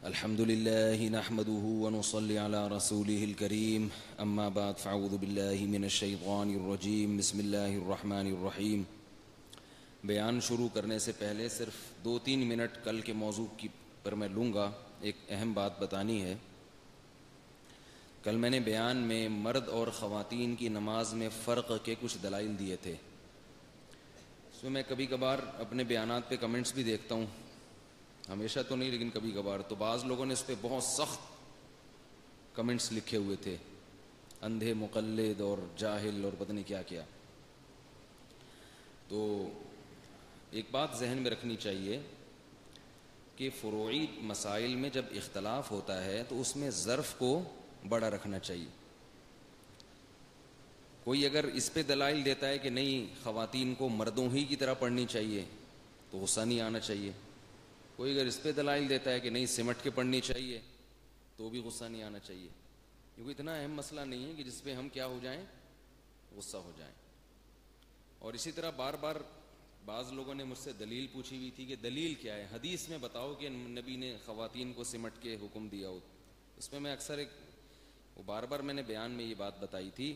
الحمد لله نحمده ونصلي على رسوله الكريم اما بعد فاعوذ بالله من الشیطان الرجیم بسم اللہ الرحمن الرحیم۔ بیان شروع کرنے سے پہلے صرف 2-3 منٹ کل کے موضوع پر میں لوں گا۔ ایک اہم بات بتانی ہے۔ کل میں نے بیان میں مرد اور خواتین کی نماز میں فرق کے کچھ دلائل دیے تھے۔ اس میں کبھی کبھار اپنے بیانات پہ کمنٹس بھی دیکھتا ہوں، ہمیشہ تو نہیں لیکن کبھی کبھار، تو بعض لوگوں نے اس پہ بہت سخت کمنٹس لکھے ہوئے تھے، اندھے مقلد اور جاہل اور پتہ نہیں کیا کیا۔ تو ایک بات ذہن میں رکھنی چاہیے کہ فروعی مسائل میں جب اختلاف ہوتا ہے تو اس میں ظرف کو بڑا رکھنا چاہیے۔ کوئی اگر اس پہ دلائل دیتا ہے کہ نہیں خواتین کو مردوں ہی کی طرح پڑھنی چاہیے تو غصہ نہیں آنا چاہیے۔ کوئی اگر اس پہ دلائل دیتا ہے کہ نہیں سمٹ کے پڑھنی چاہیے تو بھی غصہ نہیں آنا چاہیے، کیونکہ اتنا اہم مسئلہ نہیں ہے کہ جس پہ ہم کیا ہو جائیں، غصہ ہو جائیں۔ اور اسی طرح بار بار بعض لوگوں نے مجھ سے دلیل پوچھی ہوئی تھی کہ دلیل کیا ہے، حدیث میں بتاؤ کہ نبی نے خواتین کو سمٹ کے حکم دیا ہو۔ اس میں اکثر بار بار میں نے بیان میں یہ بات بتائی تھی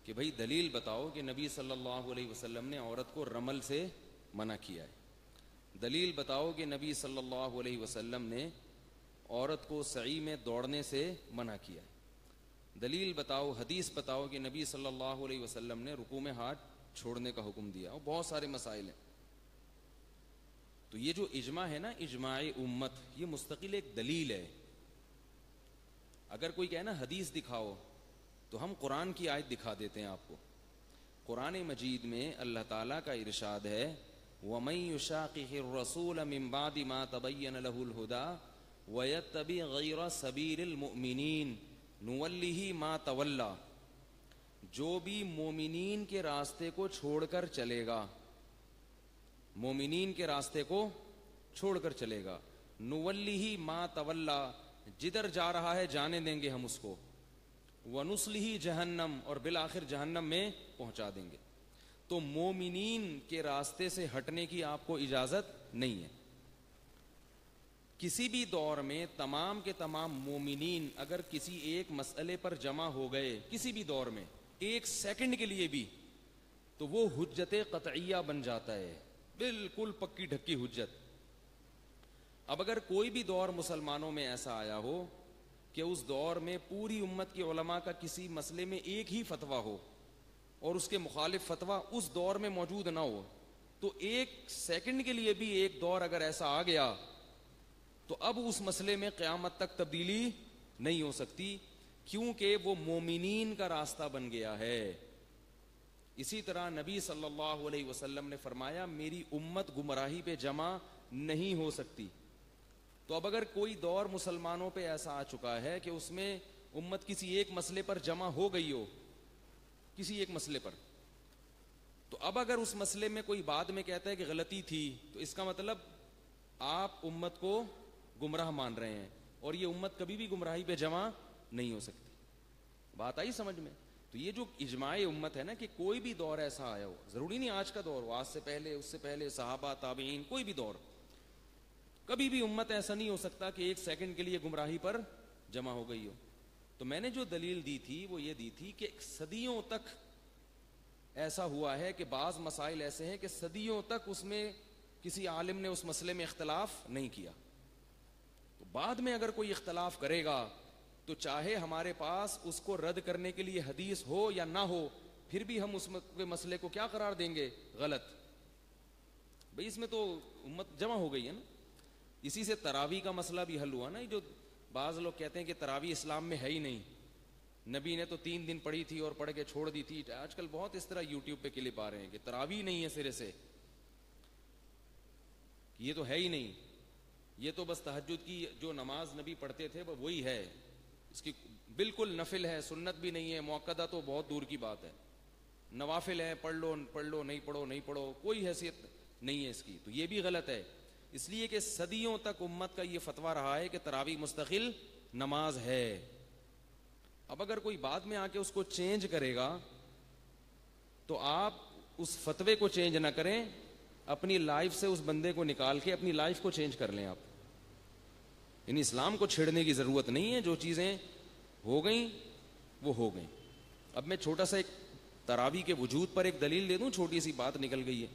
کہ بھائی دلیل بتاؤ کہ نبی صلی اللہ علیہ وسلم نے عورت کو رمل سے منع کیا ہے، دلیل بتاؤ کہ نبی صلی اللہ علیہ وسلم نے عورت کو سعی میں دوڑنے سے منع کیا ہے، دلیل بتاؤ، حدیث بتاؤ کہ نبی صلی اللہ علیہ وسلم نے رکوع میں ہاتھ چھوڑنے کا حکم دیا، اور بہت سارے مسائل ہیں۔ تو یہ جو اجماع ہے نا، اجماع امت، یہ مستقل ایک دلیل ہے۔ اگر کوئی کہے نا حدیث دکھاؤ تو ہم قرآن کی آیت دکھا دیتے ہیں آپ کو۔ قرآن مجید میں اللہ تعالیٰ کا ارشاد ہے وَمَن يُشَاقِقِ الرَّسُولَ مِن بَعْدِ مَا تَبَيَّنَ لَهُ الْهُدَىٰ وَيَتَّبِعْ غَيْرَ سَبِيلِ الْمُؤْمِنِينَ نُوَلِّهِ مَا تَوَلَّىٰ، جو بھی مومنین کے راستے کو چھوڑ کر چلے گا، مومنین کے راستے کو چھوڑ کر چلے گا، نُوَلِّهِ مَا تَوَلَّىٰ، جدھر جا رہا ہے جانے دیں گے ہم اس کو، وَنُصْلِهِ جہنم، اور بالآخر جہنم میں پہنچا دیں گے۔ تو مومنین کے راستے سے ہٹنے کی آپ کو اجازت نہیں ہے۔ کسی بھی دور میں تمام کے تمام مومنین اگر کسی ایک مسئلے پر جمع ہو گئے، کسی بھی دور میں ایک سیکنڈ کے لیے بھی، تو وہ حجت قطعیہ بن جاتا ہے، بالکل پکی ڈھکی حجت۔ اب اگر کوئی بھی دور مسلمانوں میں ایسا آیا ہو کہ اس دور میں پوری امت کے علماء کا کسی مسئلے میں ایک ہی فتویٰ ہو اور اس کے مخالف فتویٰ اس دور میں موجود نہ ہو، تو ایک سیکنڈ کے لیے بھی ایک دور اگر ایسا آ گیا تو اب اس مسئلے میں قیامت تک تبدیلی نہیں ہو سکتی، کیونکہ وہ مومنین کا راستہ بن گیا ہے۔ اسی طرح نبی صلی اللہ علیہ وسلم نے فرمایا میری امت گمراہی پہ جمع نہیں ہو سکتی۔ تو اب اگر کوئی دور مسلمانوں پہ ایسا آ چکا ہے کہ اس میں امت کسی ایک مسئلے پر جمع ہو گئی ہو، کسی ایک مسئلے پر، تو اب اگر اس مسئلے میں کوئی بعد میں کہتا ہے کہ غلطی تھی، تو اس کا مطلب آپ امت کو گمراہ مان رہے ہیں، اور یہ امت کبھی بھی گمراہی پہ جمع نہیں ہو سکتی۔ بات آئی سمجھ میں؟ تو یہ جو اجماع امت ہے نا، کہ کوئی بھی دور ایسا آیا ہو، ضروری نہیں آج کا دور ہو، آج سے پہلے، اس سے پہلے، صحابہ، تابعین، کوئی بھی دور، کبھی بھی امت ایسا نہیں ہو سکتا کہ ایک سیکنڈ کے لیے گمراہی پر جمع ہو گئی ہو۔ تو میں نے جو دلیل دی تھی وہ یہ دی تھی کہ صدیوں تک ایسا ہوا ہے کہ بعض مسائل ایسے ہیں کہ صدیوں تک اس میں کسی عالم نے اس مسئلے میں اختلاف نہیں کیا، تو بعد میں اگر کوئی اختلاف کرے گا تو چاہے ہمارے پاس اس کو رد کرنے کے لیے حدیث ہو یا نہ ہو، پھر بھی ہم اس مسئلے کو کیا قرار دیں گے؟ غلط۔ بھئی اس میں تو امت جمع ہو گئی ہے نا۔ اسی سے تراویح کا مسئلہ بھی حل ہوا نا، جو بعض لوگ کہتے ہیں کہ تراویح اسلام میں ہے ہی نہیں، نبی نے تو 3 دن پڑھی تھی اور پڑھ کے چھوڑ دی تھی۔ آج کل بہت اس طرح یوٹیوب پہ کلپ آ رہے ہیں کہ تراویح نہیں ہے سرے سے، یہ تو ہے ہی نہیں، یہ تو بس تہجد کی جو نماز نبی پڑھتے تھے وہی ہے، اس کی بالکل نفل ہے، سنت بھی نہیں ہے، مؤکدہ تو بہت دور کی بات ہے، نوافل ہے، پڑھ لو پڑھ لو، نہیں پڑھو نہیں پڑھو، کوئی حیثیت نہیں ہے اس کی۔ تو یہ بھی غلط ہے، اس لیے کہ صدیوں تک امت کا یہ فتویٰ رہا ہے کہ تراویح مستقل نماز ہے۔ اب اگر کوئی بعد میں آ کے اس کو چینج کرے گا تو آپ اس فتوے کو چینج نہ کریں، اپنی لائف سے اس بندے کو نکال کے اپنی لائف کو چینج کر لیں آپ۔ یعنی اسلام کو چھیڑنے کی ضرورت نہیں ہے, جو چیزیں ہو گئیں وہ ہو گئیں. اب میں چھوٹا سا ایک تراویح کے وجود پر ایک دلیل دے دوں, چھوٹی سی بات نکل گئی ہے.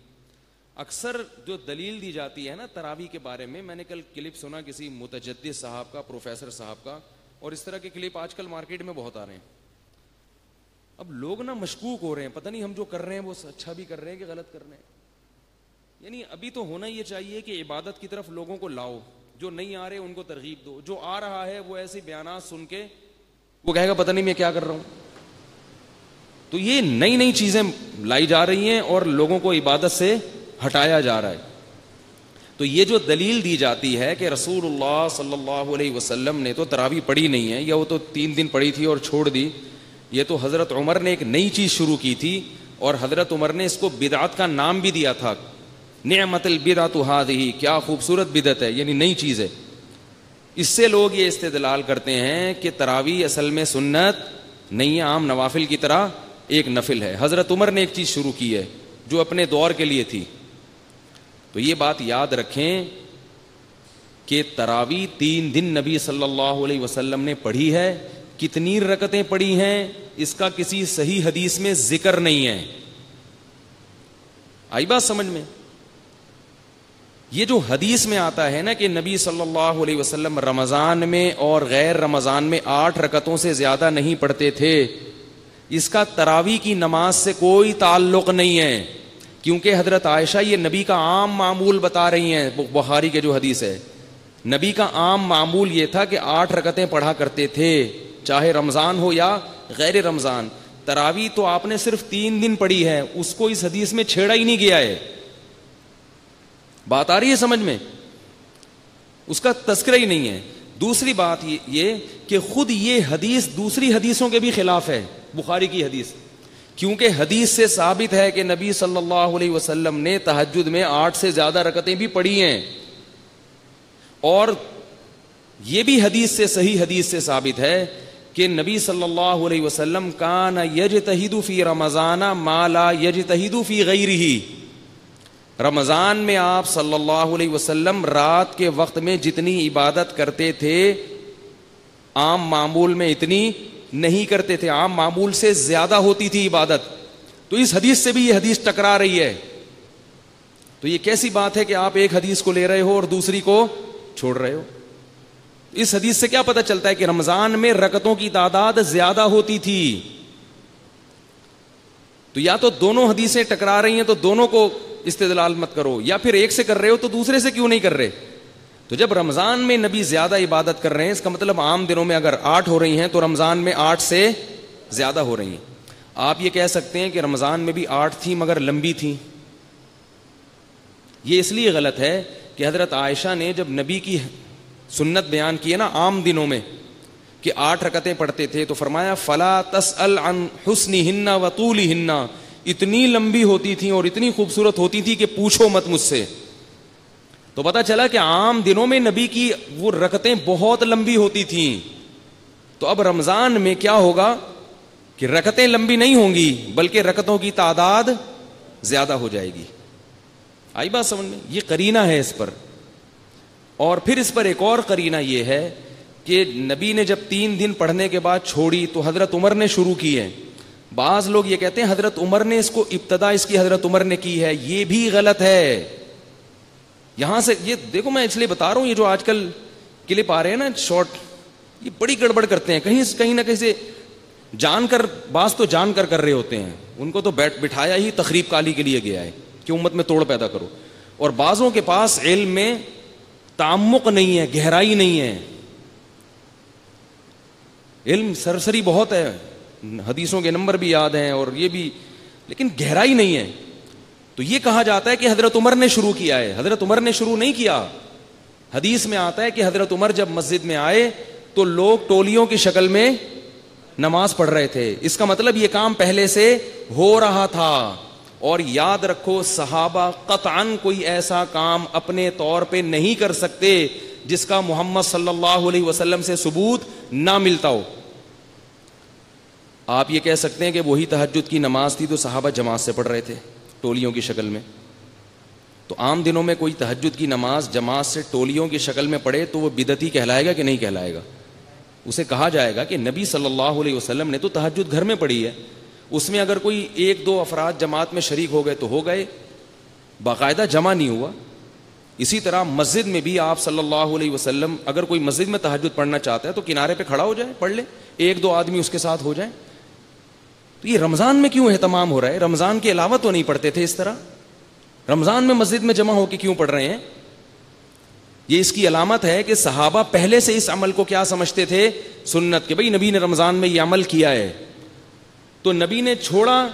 اکثر جو دلیل دی جاتی ہے نا تراویح کے بارے میں نے کل کلپ سنا کسی متجدد صاحب کا, پروفیسر صاحب کا, اور اس طرح کے کلپ آج کل مارکیٹ میں بہت آ رہے ہیں. اب لوگ نا مشکوک ہو رہے ہیں, پتہ نہیں ہم جو کر رہے ہیں وہ اچھا بھی کر رہے ہیں کہ غلط کر رہے ہیں. یعنی ابھی تو ہونا یہ چاہیے کہ عبادت کی طرف لوگوں کو لاؤ, جو نہیں آ رہے ان کو ترغیب دو, جو آ رہا ہے وہ ایسے بیانات سن کے وہ کہے گا پتہ نہیں میں کیا کر رہا ہوں. تو یہ نئی نئی چیزیں لائی جا رہی ہیں اور لوگوں کو عبادت سے ہٹایا جا رہا ہے. تو یہ جو دلیل دی جاتی ہے کہ رسول اللہ صلی اللہ علیہ وسلم نے تو تراویح پڑھی نہیں ہے, یا وہ تو 3 دن پڑھی تھی اور چھوڑ دی, یہ تو حضرت عمر نے ایک نئی چیز شروع کی تھی, اور حضرت عمر نے اس کو بدعت کا نام بھی دیا تھا. نعمت البدعۃ ھذہ, کیا خوبصورت بدعت ہے, یعنی نئی چیز ہے. اس سے لوگ یہ استدلال کرتے ہیں کہ تراویح اصل میں سنت نہیں ہے, عام نوافل کی طرح ایک نفل ہے. حضرت عمر نے ایک چیز شروع کی ہے جو اپنے دور کے لیے تھی. تو یہ بات یاد رکھیں کہ تراویح 3 دن نبی صلی اللہ علیہ وسلم نے پڑھی ہے. کتنی رکعتیں پڑھی ہیں اس کا کسی صحیح حدیث میں ذکر نہیں ہے. آئی بات سمجھ میں؟ یہ جو حدیث میں آتا ہے نا کہ نبی صلی اللہ علیہ وسلم رمضان میں اور غیر رمضان میں 8 رکعتوں سے زیادہ نہیں پڑھتے تھے, اس کا تراویح کی نماز سے کوئی تعلق نہیں ہے. کیونکہ حضرت عائشہ یہ نبی کا عام معمول بتا رہی ہیں. بخاری کے جو حدیث ہے, نبی کا عام معمول یہ تھا کہ 8 رکعتیں پڑھا کرتے تھے, چاہے رمضان ہو یا غیر رمضان. تراویح تو آپ نے صرف 3 دن پڑھی ہے, اس کو اس حدیث میں چھیڑا ہی نہیں گیا ہے. بات آ رہی ہے سمجھ میں؟ اس کا تذکرہ ہی نہیں ہے. دوسری بات یہ کہ خود یہ حدیث دوسری حدیثوں کے بھی خلاف ہے, بخاری کی حدیث, کیونکہ حدیث سے ثابت ہے کہ نبی صلی اللہ علیہ وسلم نے تہجد میں 8 سے زیادہ رکعتیں بھی پڑھی ہیں. اور یہ بھی حدیث سے, صحیح حدیث سے ثابت ہے کہ نبی صلی اللہ علیہ وسلم کان یجتہد فی رمضان ما لا یجتہد فی غیرہ. رمضان میں آپ صلی اللہ علیہ وسلم رات کے وقت میں جتنی عبادت کرتے تھے عام معمول میں اتنی نہیں کرتے تھے, عام معمول سے زیادہ ہوتی تھی عبادت. تو اس حدیث سے بھی یہ حدیث ٹکرا رہی ہے. تو یہ کیسی بات ہے کہ آپ ایک حدیث کو لے رہے ہو اور دوسری کو چھوڑ رہے ہو؟ اس حدیث سے کیا پتہ چلتا ہے کہ رمضان میں رکعتوں کی تعداد زیادہ ہوتی تھی. تو یا تو دونوں حدیثیں ٹکرا رہی ہیں تو دونوں کو استدلال مت کرو, یا پھر ایک سے کر رہے ہو تو دوسرے سے کیوں نہیں کر رہے. تو جب رمضان میں نبی زیادہ عبادت کر رہے ہیں, اس کا مطلب عام دنوں میں اگر 8 ہو رہی ہیں تو رمضان میں 8 سے زیادہ ہو رہی ہیں. آپ یہ کہہ سکتے ہیں کہ رمضان میں بھی 8 تھی مگر لمبی تھی. یہ اس لیے غلط ہے کہ حضرت عائشہ نے جب نبی کی سنت بیان کی ہے نا عام دنوں میں کہ 8 رکعتیں پڑھتے تھے, تو فرمایا فلا تسأل عن حسنہن وطولہن, اتنی لمبی ہوتی تھی اور اتنی خوبصورت ہوتی تھی کہ پوچھو مت مجھ سے. تو پتا چلا کہ عام دنوں میں نبی کی وہ رکعتیں بہت لمبی ہوتی تھیں. تو اب رمضان میں کیا ہوگا کہ رکعتیں لمبی نہیں ہوں گی بلکہ رکعتوں کی تعداد زیادہ ہو جائے گی. آئی بات سمجھ میں؟ یہ قرینہ ہے اس پر. اور پھر اس پر ایک اور قرینہ یہ ہے کہ نبی نے جب 3 دن پڑھنے کے بعد چھوڑی تو حضرت عمر نے شروع کی ہے. بعض لوگ یہ کہتے ہیں حضرت عمر نے اس کو ابتدا اس کی حضرت عمر نے کی ہے, یہ بھی غلط ہے. یہاں سے یہ دیکھو, میں اس لیے بتا رہا ہوں, یہ جو آج کل کلپ آ رہے ہیں نا شارٹ, یہ بڑی گڑبڑ کرتے ہیں. کہیں نہ کہیں سے جان کر, بعض تو جان کر رہے ہوتے ہیں, ان کو تو بٹھایا ہی تخریب کالی کے لیے گیا ہے کہ امت میں توڑ پیدا کرو. اور بعضوں کے پاس علم میں تعمق نہیں ہے, گہرائی نہیں ہے. علم سرسری بہت ہے, حدیثوں کے نمبر بھی یاد ہیں اور یہ بھی, لیکن گہرائی نہیں ہے. تو یہ کہا جاتا ہے کہ حضرت عمر نے شروع کیا ہے. حضرت عمر نے شروع نہیں کیا. حدیث میں آتا ہے کہ حضرت عمر جب مسجد میں آئے تو لوگ ٹولیوں کی شکل میں نماز پڑھ رہے تھے. اس کا مطلب یہ کام پہلے سے ہو رہا تھا. اور یاد رکھو, صحابہ قطعاً کوئی ایسا کام اپنے طور پہ نہیں کر سکتے جس کا محمد صلی اللہ علیہ وسلم سے ثبوت نہ ملتا ہو. آپ یہ کہہ سکتے ہیں کہ وہی تہجد کی نماز تھی تو صحابہ جماعت سے پڑھ رہے تھے ٹولیوں کی شکل میں. تو عام دنوں میں کوئی تہجد کی نماز جماعت سے ٹولیوں کی شکل میں پڑھے تو وہ بدعتی کہلائے گا کہ نہیں کہلائے گا؟ اسے کہا جائے گا کہ نبی صلی اللہ علیہ وسلم نے تو تہجد گھر میں پڑھی ہے، اس میں اگر کوئی ایک دو افراد جماعت میں شریک ہو گئے تو ہو گئے، باقاعدہ جمع نہیں ہوا۔ اسی طرح مسجد میں بھی آپ صلی اللہ علیہ وسلم اگر کوئی مسجد میں تہجد پڑھنا چاہتا ہے تو کنارے پہ کھڑا ہو جائے، پڑھ لے، ایک دو آدمی اس کے ساتھ ہو جائیں۔ تو یہ رمضان میں کیوں اہتمام ہو رہا ہے؟ رمضان کے علاوہ تو نہیں پڑھتے تھے اس طرح، رمضان میں مسجد میں جمع ہو کے کیوں پڑھ رہے ہیں؟ یہ اس کی علامت ہے کہ صحابہ پہلے سے اس عمل کو کیا سمجھتے تھے؟ سنت، کہ بھئی نبی نے رمضان میں یہ عمل کیا ہے تو نبی نے چھوڑا،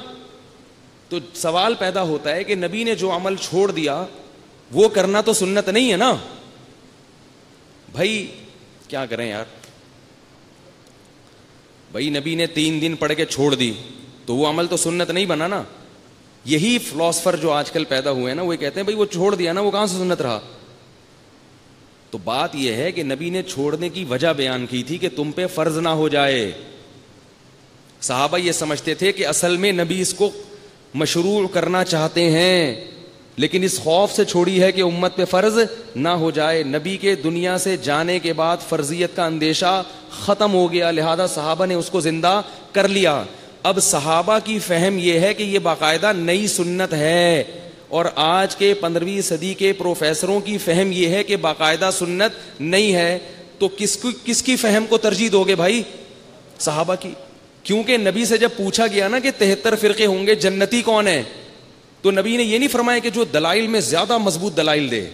تو سوال پیدا ہوتا ہے کہ نبی نے جو عمل چھوڑ دیا وہ کرنا تو سنت نہیں ہے نا؟ بھائی کیا کریں یار، بھائی نبی نے 3 دن پڑھ کے چھوڑ دی تو وہ عمل تو سنت نہیں بنا نا۔ یہی فلاسفر جو آج کل پیدا ہوئے ہیں نا، وہ کہتے ہیں بھائی وہ چھوڑ دیا نا، وہ کہاں سے سنت رہا؟ تو بات یہ ہے کہ نبی نے چھوڑنے کی وجہ بیان کی تھی کہ تم پہ فرض نہ ہو جائے۔ صحابہ یہ سمجھتے تھے کہ اصل میں نبی اس کو مشروع کرنا چاہتے ہیں، لیکن اس خوف سے چھوڑی ہے کہ امت پہ فرض نہ ہو جائے۔ نبی کے دنیا سے جانے کے بعد فرضیت کا اندیشہ ختم ہو گیا، لہذا صحابہ نے اس کو زندہ کر لیا۔ اب صحابہ کی فہم یہ ہے کہ یہ باقاعدہ نئی سنت ہے، اور آج کے 15ویں صدی کے پروفیسروں کی فہم یہ ہے کہ باقاعدہ سنت نہیں ہے۔ تو کس کی فہم کو ترجیح دو گے بھائی؟ صحابہ کی، کیونکہ نبی سے جب پوچھا گیا نا کہ 73 فرقے ہوں گے، جنتی کون ہے، تو نبی نے یہ نہیں فرمایا کہ جو دلائل میں زیادہ مضبوط دلائل دے،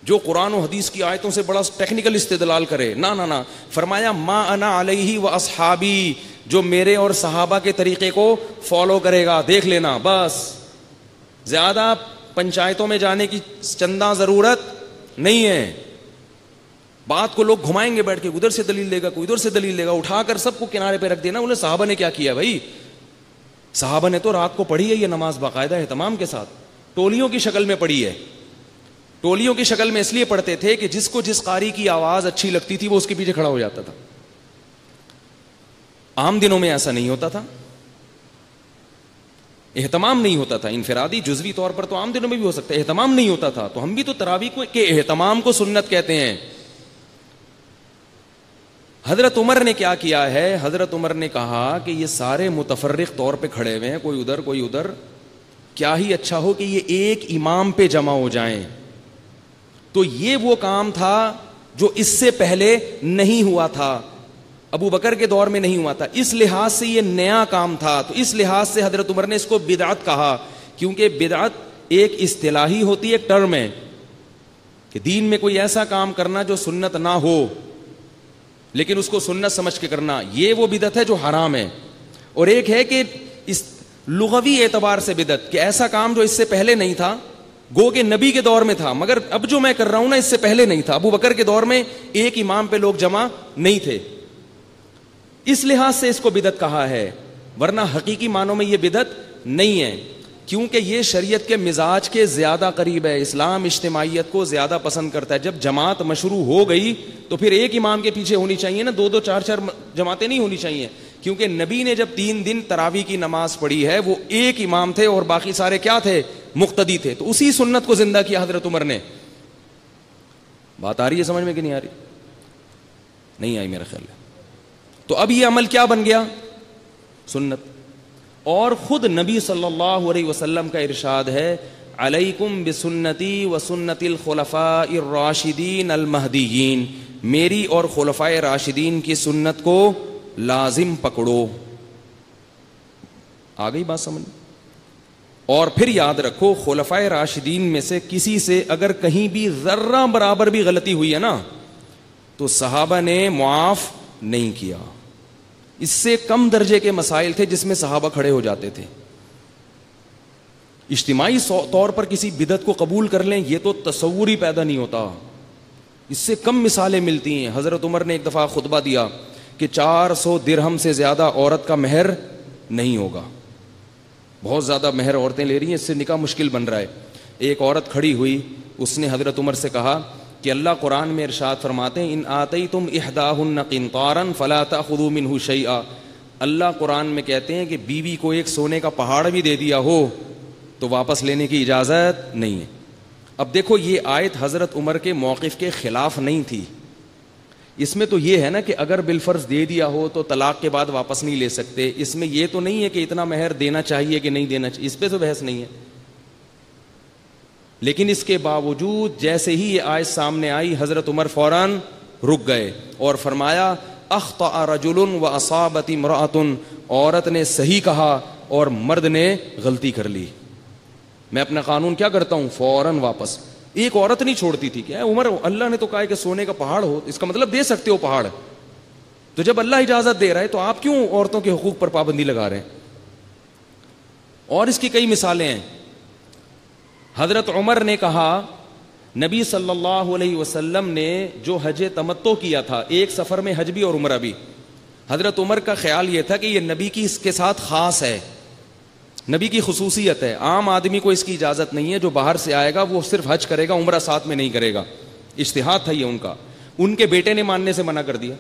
جو قرآن و حدیث کی آیتوں سے بڑا ٹیکنیکل استدلال کرے، نہ فرمایا ما انا علیہ و اصحابی، جو میرے اور صحابہ کے طریقے کو فالو کرے گا دیکھ لینا، بس زیادہ پنچایتوں میں جانے کی چندہ ضرورت نہیں ہے۔ بات کو لوگ گھمائیں گے بیٹھ کے، ادھر سے دلیل لے گا، کوئی ادھر سے دلیل لے گا، اٹھا کر سب کو کنارے پہ رکھ دینا۔ انہیں صحابہ نے کیا کیا بھائی؟ صحابہ نے تو رات کو پڑھی ہے یہ نماز باقاعدہ اہتمام کے ساتھ، ٹولیوں کی شکل میں پڑھی ہے۔ ٹولیوں کی شکل میں اس لیے پڑھتے تھے کہ جس کو جس قاری کی آواز اچھی لگتی تھی وہ اس کے پیچھے کھڑا ہو جاتا تھا۔ عام دنوں میں ایسا نہیں ہوتا تھا، اہتمام نہیں ہوتا تھا، انفرادی جزوی طور پر تو عام دنوں میں بھی ہو سکتا ہے، اہتمام نہیں ہوتا تھا۔ تو ہم بھی تو تراویح کے اہتمام کو سنت کہتے ہیں۔ حضرت عمر نے کیا کیا ہے؟ حضرت عمر نے کہا کہ یہ سارے متفرق طور پہ کھڑے ہوئے ہیں، کوئی ادھر کوئی ادھر، کیا ہی اچھا ہو کہ یہ ایک امام پہ جمع ہو جائیں۔ تو یہ وہ کام تھا جو اس سے پہلے نہیں ہوا تھا، ابو بکر کے دور میں نہیں ہوا تھا، اس لحاظ سے یہ نیا کام تھا۔ تو اس لحاظ سے حضرت عمر نے اس کو بدعت کہا، کیونکہ بدعت ایک اصطلاحی ہوتی ہے، ایک ٹرم ہے کہ دین میں کوئی ایسا کام کرنا جو سنت نہ ہو لیکن اس کو سنت سمجھ کے کرنا، یہ وہ بدعت ہے جو حرام ہے۔ اور ایک ہے کہ اس لغوی اعتبار سے بدعت، کہ ایسا کام جو اس سے پہلے نہیں تھا، گو کہ نبی کے دور میں تھا مگر اب جو میں کر رہا ہوں نا اس سے پہلے نہیں تھا، ابو بکر کے دور میں ایک امام پہ لوگ جمع نہیں تھے، اس لحاظ سے اس کو بدعت کہا ہے، ورنہ حقیقی معنوں میں یہ بدعت نہیں ہے، کیونکہ یہ شریعت کے مزاج کے زیادہ قریب ہے۔ اسلام اجتماعیت کو زیادہ پسند کرتا ہے۔ جب جماعت مشروع ہو گئی تو پھر ایک امام کے پیچھے ہونی چاہیے نا، 2 4 جماعتیں نہیں ہونی چاہیے، کیونکہ نبی نے جب 3 دن تراویح کی نماز پڑھی ہے وہ ایک امام تھے اور باقی سارے کیا تھے؟ مقتدی تھے۔ تو اسی سنت کو زندہ کیا حضرت عمر نے۔ بات آ رہی ہے سمجھ میں کہ نہیں آ رہی؟ نہیں آئی میرا خیال ہے۔ تو اب یہ عمل کیا بن گیا؟ سنت۔ اور خود نبی صلی اللہ علیہ وسلم کا ارشاد ہے، علیکم بسنتی و سنت الخلفاء الراشدین المہدیین، میری اور خلفائے راشدین کی سنت کو لازم پکڑو۔ آ گئی بات سمجھ؟ اور پھر یاد رکھو، خلفائے راشدین میں سے کسی سے اگر کہیں بھی ذرہ برابر بھی غلطی ہوئی ہے نا تو صحابہ نے معاف نہیں کیا۔ اس سے کم درجے کے مسائل تھے جس میں صحابہ کھڑے ہو جاتے تھے۔ اجتماعی طور پر کسی بدعت کو قبول کر لیں یہ تو تصور ہی پیدا نہیں ہوتا، اس سے کم مثالیں ملتی ہیں۔ حضرت عمر نے ایک دفعہ خطبہ دیا کہ 400 درہم سے زیادہ عورت کا مہر نہیں ہوگا، بہت زیادہ مہر عورتیں لے رہی ہیں، اس سے نکاح مشکل بن رہا ہے۔ ایک عورت کھڑی ہوئی، اس نے حضرت عمر سے کہا کہ اللہ قرآن میں ارشاد فرماتے ہیں، ان آتیتم احداہن قنطارا فلا تأخذوا منہ شیئا، اللہ قرآن میں کہتے ہیں کہ بیوی کو ایک سونے کا پہاڑ بھی دے دیا ہو تو واپس لینے کی اجازت نہیں ہے. اب دیکھو یہ آیت حضرت عمر کے موقف کے خلاف نہیں تھی. اس میں تو یہ ہے نا کہ اگر بالفرض دے دیا ہو تو طلاق کے بعد واپس نہیں لے سکتے. اس میں یہ تو نہیں ہے کہ اتنا مہر دینا چاہیے کہ نہیں دینا چاہیے, اس پہ تو بحث نہیں ہے. لیکن اس کے باوجود جیسے ہی یہ آیت سامنے آئی حضرت عمر فوراً رک گئے اور فرمایا اخطأ رجل واصابت امرأۃ, عورت نے صحیح کہا اور مرد نے غلطی کر لی. میں اپنا قانون کیا کرتا ہوں, فوراً واپس. ایک عورت نہیں چھوڑتی تھی. کیا عمر, اللہ نے تو کہا کہ سونے کا پہاڑ ہو, اس کا مطلب دے سکتے ہو پہاڑ. تو جب اللہ اجازت دے رہا ہے تو آپ کیوں عورتوں کے حقوق پر پابندی لگا رہے ہیں؟ اور اس کی کئی مثالیں ہیں. حضرت عمر نے کہا نبی صلی اللہ علیہ وسلم نے جو حج تمتع کیا تھا, ایک سفر میں حج بھی اور عمرہ بھی, حضرت عمر کا خیال یہ تھا کہ یہ نبی کی اس کے ساتھ خاص ہے, نبی کی خصوصیت ہے. عام آدمی کو اس کی اجازت نہیں ہے, جو باہر سے آئے گا وہ صرف حج کرے گا, عمرہ ساتھ میں نہیں کرے گا. اجتہاد تھا یہ ان کا. ان کے بیٹے نے ماننے سے منع کر دیا.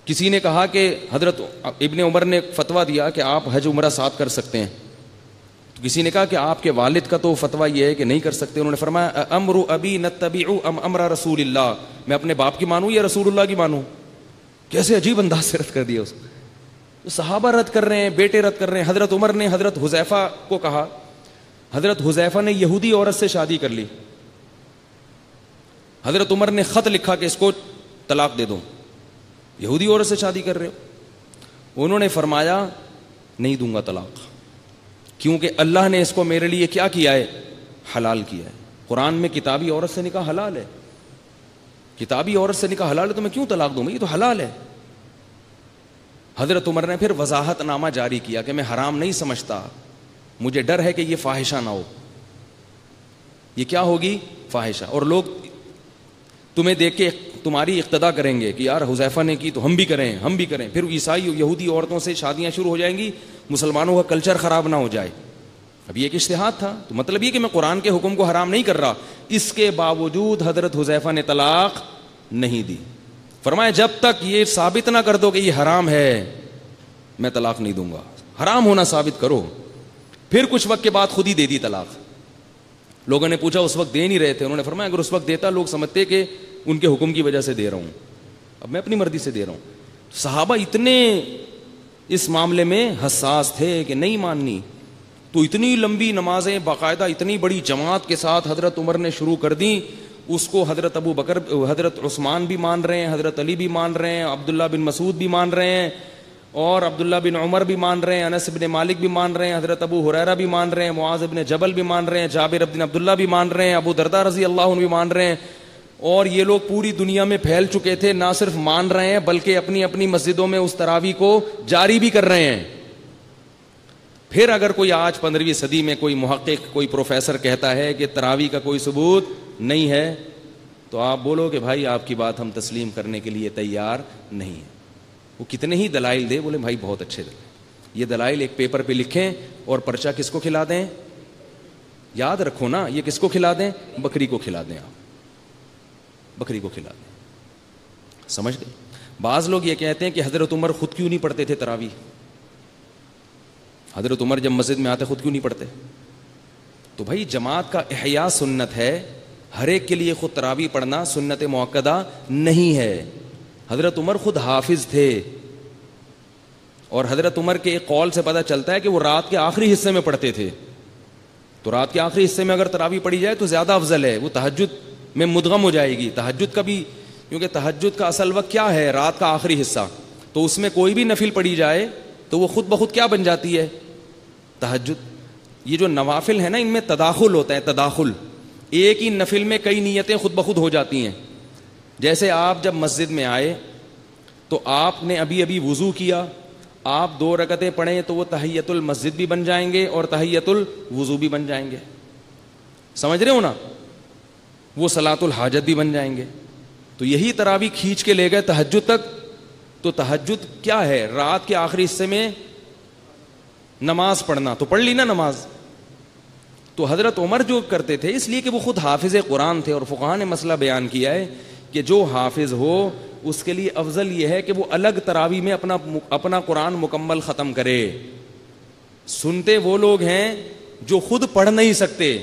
کسی نے کہا کہ حضرت ابن عمر نے فتویٰ دیا کہ آپ حج عمرہ ساتھ کر سکتے ہیں. تو کسی نے کہا کہ آپ کے والد کا تو فتویٰ یہ ہے کہ نہیں کر سکتے. انہوں نے فرمایا امر ابی نتبع ام امر رسول اللہ, میں اپنے باپ کی مانوں یا رسول اللہ کی مانوں. کیسے عجیب انداز سے رد کر دیا اس کو. صحابہ رد کر رہے ہیں, بیٹے رد کر رہے ہیں. حضرت عمر نے حضرت حذیفہ کو کہا, حضرت حذیفہ نے یہودی عورت سے شادی کر لی. حضرت عمر نے خط لکھا کہ اس کو طلاق دے دو, یہودی عورت سے شادی کر رہے ہو. انہوں نے فرمایا نہیں دوں گا طلاق, کیونکہ اللہ نے اس کو میرے لیے کیا کیا ہے, حلال کیا ہے. قرآن میں کتابی عورت سے نکاح حلال ہے, کتابی عورت سے نکاح حلال ہے, تو میں کیوں طلاق دوں؟ یہ تو حلال ہے. حضرت عمر نے پھر وضاحت نامہ جاری کیا کہ میں حرام نہیں سمجھتا, مجھے ڈر ہے کہ یہ فاحشہ نہ ہو. یہ کیا ہوگی؟ فاحشہ. اور لوگ تمہیں دیکھ کے تمہاری اقتدا کریں گے کہ یار حذیفہ نے کی تو ہم بھی کریں, ہم بھی کریں. پھر عیسائی یہودی عورتوں سے شادیاں شروع ہو جائیں گی, مسلمانوں کا کلچر خراب نہ ہو جائے. اب یہ ایک اجتہاد تھا, تو مطلب یہ کہ میں قرآن کے حکم کو حرام نہیں کر رہا. اس کے باوجود حضرت حذیفہ نے طلاق نہیں دی. فرمایا جب تک یہ ثابت نہ کر دو کہ یہ حرام ہے میں طلاق نہیں دوں گا. حرام ہونا ثابت کرو. پھر کچھ وقت کے بعد خود ہی دے دی طلاق. لوگوں نے پوچھا اس وقت دے نہیں رہے تھے. انہوں نے فرمایا اگر اس وقت دیتا لوگ سمجھتے کہ ان کے حکم کی وجہ سے دے رہا ہوں, اب میں اپنی مرضی سے دے رہا ہوں. صحابہ اتنے اس معاملے میں حساس تھے کہ نہیں ماننی. تو اتنی لمبی نمازیں باقاعدہ اتنی بڑی جماعت کے ساتھ حضرت عمر نے شروع کر دی. اس کو حضرت ابو بکر, حضرت عثمان بھی مان رہے ہیں, حضرت علی بھی مان رہے ہیں, عبداللہ بن مسعود بھی مان رہے ہیں, اور عبداللہ بن عمر بھی مان رہے ہیں, انس بن مالک بھی مان رہے ہیں, حضرت ابو ہریرہ بھی مان رہے ہیں, معاذ بن جبل بھی مان رہے ہیں, جابر بن عبداللہ بھی مان رہے ہیں, ابو درداء رضی اللہ عنہ بھی مان رہے ہیں. اور یہ لوگ پوری دنیا میں پھیل چکے تھے, نہ صرف مان رہے ہیں بلکہ اپنی اپنی مسجدوں میں اس تراویح کو جاری بھی کر رہے ہیں. پھر اگر کوئی آج 15ویں صدی میں کوئی محقق, کوئی پروفیسر کہتا ہے کہ تراویح کا کوئی ثبوت نہیں ہے, تو آپ بولو کہ بھائی آپ کی بات ہم تسلیم کرنے کے لیے تیار نہیں ہیں. وہ کتنے ہی دلائل دے, بولے بھائی بہت اچھے دلائل. یہ دلائل ایک پیپر پہ لکھیں اور پرچہ کس کو کھلا دیں؟ یاد رکھو نا, یہ کس کو کھلا دیں؟ بکری کو کھلا دیں. آپ بکری کو کھلا دیں. سمجھ گئے؟ بعض لوگ یہ کہتے ہیں کہ حضرت عمر خود کیوں نہیں پڑھتے تھے تراویح؟ حضرت عمر جب مسجد میں آتے خود کیوں نہیں پڑھتے؟ تو بھائی جماعت کا احیاء سنت ہے, ہر ایک کے لیے خود تراویح پڑھنا سنت مؤکدہ نہیں ہے. حضرت عمر خود حافظ تھے, اور حضرت عمر کے ایک قول سے پتہ چلتا ہے کہ وہ رات کے آخری حصے میں پڑھتے تھے. تو رات کے آخری حصے میں اگر تراویح پڑھی جائے تو زیادہ افضل ہے, وہ تہجد میں مدغم ہو جائے گی. تہجد کا بھی, کیونکہ تہجد کا اصل وقت کیا ہے؟ رات کا آخری حصہ. تو اس میں کوئی بھی نفل پڑھی جائے تو وہ خود بخود کیا بن جاتی ہے؟ تہجد. یہ جو نوافل ہے نا, ان میں تداخل ہوتا ہے, تداخل. ایک ہی نفل میں کئی نیتیں خود بخود ہو جاتی ہیں. جیسے آپ جب مسجد میں آئے تو آپ نے ابھی ابھی وضو کیا, آپ 2 رکعتیں پڑھیں تو وہ تحیت المسجد بھی بن جائیں گے اور تحیت الوضو بھی بن جائیں گے. سمجھ رہے ہو نا؟ وہ صلاۃ الحاجت بھی بن جائیں گے. تو یہی تراویح کھینچ کے لے گئے تہجد تک. تو تہجد کیا ہے؟ رات کے آخری حصے میں نماز پڑھنا. تو پڑھ لی نا نماز. تو حضرت عمر جو کرتے تھے, اس لیے کہ وہ خود حافظ قرآن تھے, اور فقہاء نے مسئلہ بیان کیا ہے کہ جو حافظ ہو اس کے لیے افضل یہ ہے کہ وہ الگ تراویح میں اپنا قرآن مکمل ختم کرے. سنتے وہ لوگ ہیں جو خود پڑھ نہیں سکتے.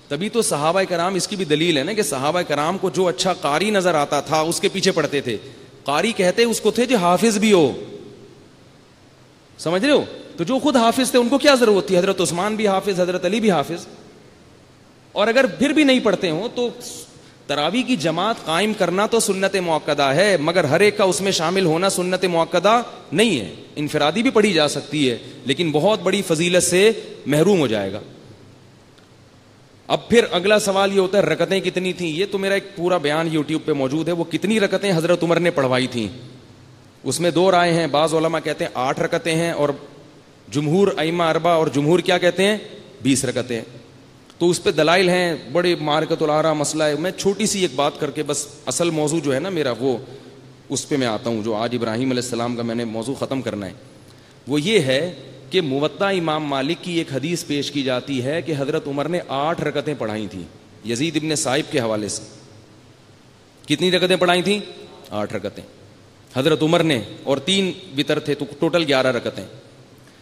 تبھی تو صحابہ کرام, اس کی بھی دلیل ہے نا کہ صحابہ کرام کو جو اچھا قاری نظر آتا تھا اس کے پیچھے پڑھتے تھے. قاری کہتے اس کو تھے جو حافظ بھی ہو, سمجھ رہے ہو؟ تو جو خود حافظ تھے ان کو کیا ضرورت تھی؟ حضرت عثمان بھی حافظ, حضرت علی بھی حافظ. اور اگر پھر بھی نہیں پڑھتے ہوں تو تراویح کی جماعت قائم کرنا تو سنت مؤکدہ ہے, مگر ہر ایک کا اس میں شامل ہونا سنت مؤکدہ نہیں ہے. انفرادی بھی پڑھی جا سکتی ہے لیکن بہت بڑی فضیلت سے محروم ہو جائے گا. اب پھر اگلا سوال یہ ہوتا ہے رکعتیں کتنی تھیں؟ یہ تو میرا ایک پورا بیان یوٹیوب پہ موجود ہے, وہ کتنی رکعتیں حضرت عمر نے پڑھوائی تھیں. اس میں 2 رائے ہیں. بعض علماء کہتے ہیں 8 رکعتیں ہیں, اور جمہور ائمہ اربعہ اور جمہور کیا کہتے ہیں 20 رکعتیں. تو اس پہ دلائل ہیں, بڑے معرکۃ الآراء مسئلہ ہے. میں چھوٹی سی ایک بات کر کے بس اصل موضوع جو ہے نا میرا وہ اس پہ میں آتا ہوں, جو آج ابراہیم علیہ السلام کا میں نے موضوع ختم کرنا ہے. وہ یہ ہے کہ موطا امام مالک کی ایک حدیث پیش کی جاتی ہے کہ حضرت عمر نے 8 رکعتیں پڑھائی تھیں یزید ابن صائب کے حوالے سے. کتنی رکعتیں پڑھائی تھیں؟ 8 رکعتیں حضرت عمر نے, اور 3 وتر تھے تو ٹوٹل 11 رکعتیں.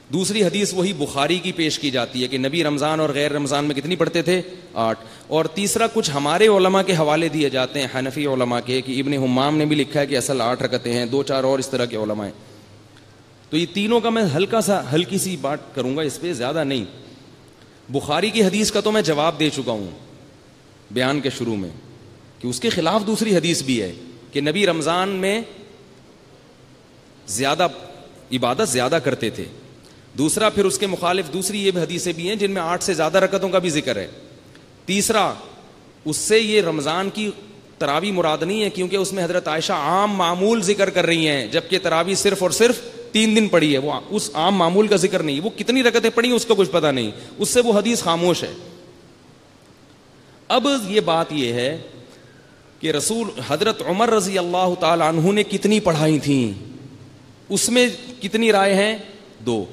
دوسری حدیث وہی بخاری کی پیش کی جاتی ہے کہ نبی رمضان اور غیر رمضان میں کتنی پڑھتے تھے؟ 8. اور تیسرا کچھ ہمارے علماء کے حوالے دیے جاتے ہیں, حنفی علماء کے, کہ ابن حمام نے بھی لکھا ہے کہ اصل 8 رکعتیں ہیں, 2-4 اور اس طرح کے علماء ہیں. تو یہ تینوں کا میں ہلکی سی بات کروں گا, اس پہ زیادہ نہیں. بخاری کی حدیث کا تو میں جواب دے چکا ہوں بیان کے شروع میں کہ اس کے خلاف دوسری حدیث بھی ہے کہ نبی رمضان میں زیادہ عبادت زیادہ کرتے تھے. دوسرا پھر اس کے مخالف دوسری یہ بھی حدیثیں بھی ہیں جن میں 8 سے زیادہ رکعتوں کا بھی ذکر ہے. تیسرا اس سے یہ رمضان کی تراویح مراد نہیں ہے, کیونکہ اس میں حضرت عائشہ عام معمول ذکر کر رہی ہیں, جبکہ تراویح صرف اور صرف 3 دن پڑھی ہے. وہ اس عام معمول کا ذکر نہیں, وہ کتنی رکعتیں پڑھی اس کا کچھ پتہ نہیں, اس سے وہ حدیث خاموش ہے. اب یہ بات یہ ہے کہ رسول حضرت عمر رضی اللہ تعالی عنہ نے کتنی پڑھائی تھیں, اس میں کتنی رائے ہیں؟ 2.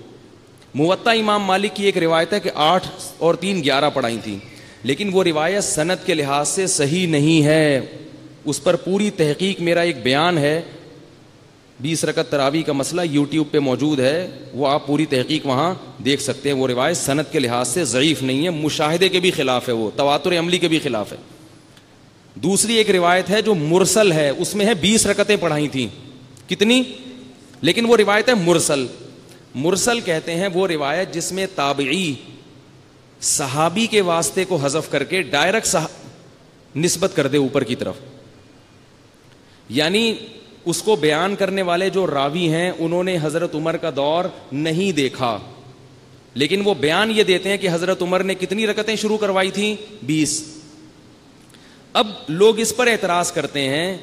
موطا امام مالک کی ایک روایت ہے کہ 8 اور 3 11 پڑھائی تھیں, لیکن وہ روایت سند کے لحاظ سے صحیح نہیں ہے. اس پر پوری تحقیق میرا ایک بیان ہے, 20 رکعت تراویح کا مسئلہ یوٹیوب پہ موجود ہے, وہ آپ پوری تحقیق وہاں دیکھ سکتے ہیں. وہ روایت سند کے لحاظ سے ضعیف نہیں ہے, مشاہدے کے بھی خلاف ہے, وہ تواتر عملی کے بھی خلاف ہے. دوسری ایک روایت ہے جو مرسل ہے, اس میں ہے 20 رکعتیں پڑھائی تھیں. کتنی؟ لیکن وہ روایت ہے مرسل. مرسل کہتے ہیں وہ روایت جس میں تابعی صحابی کے واسطے کو حذف کر کے ڈائریکٹ نسبت کر دے اوپر کی طرف, یعنی اس کو بیان کرنے والے جو راوی ہیں انہوں نے حضرت عمر کا دور نہیں دیکھا, لیکن وہ بیان یہ دیتے ہیں کہ حضرت عمر نے کتنی رکعتیں شروع کروائی تھیں؟ 20. اب لوگ اس پر اعتراض کرتے ہیں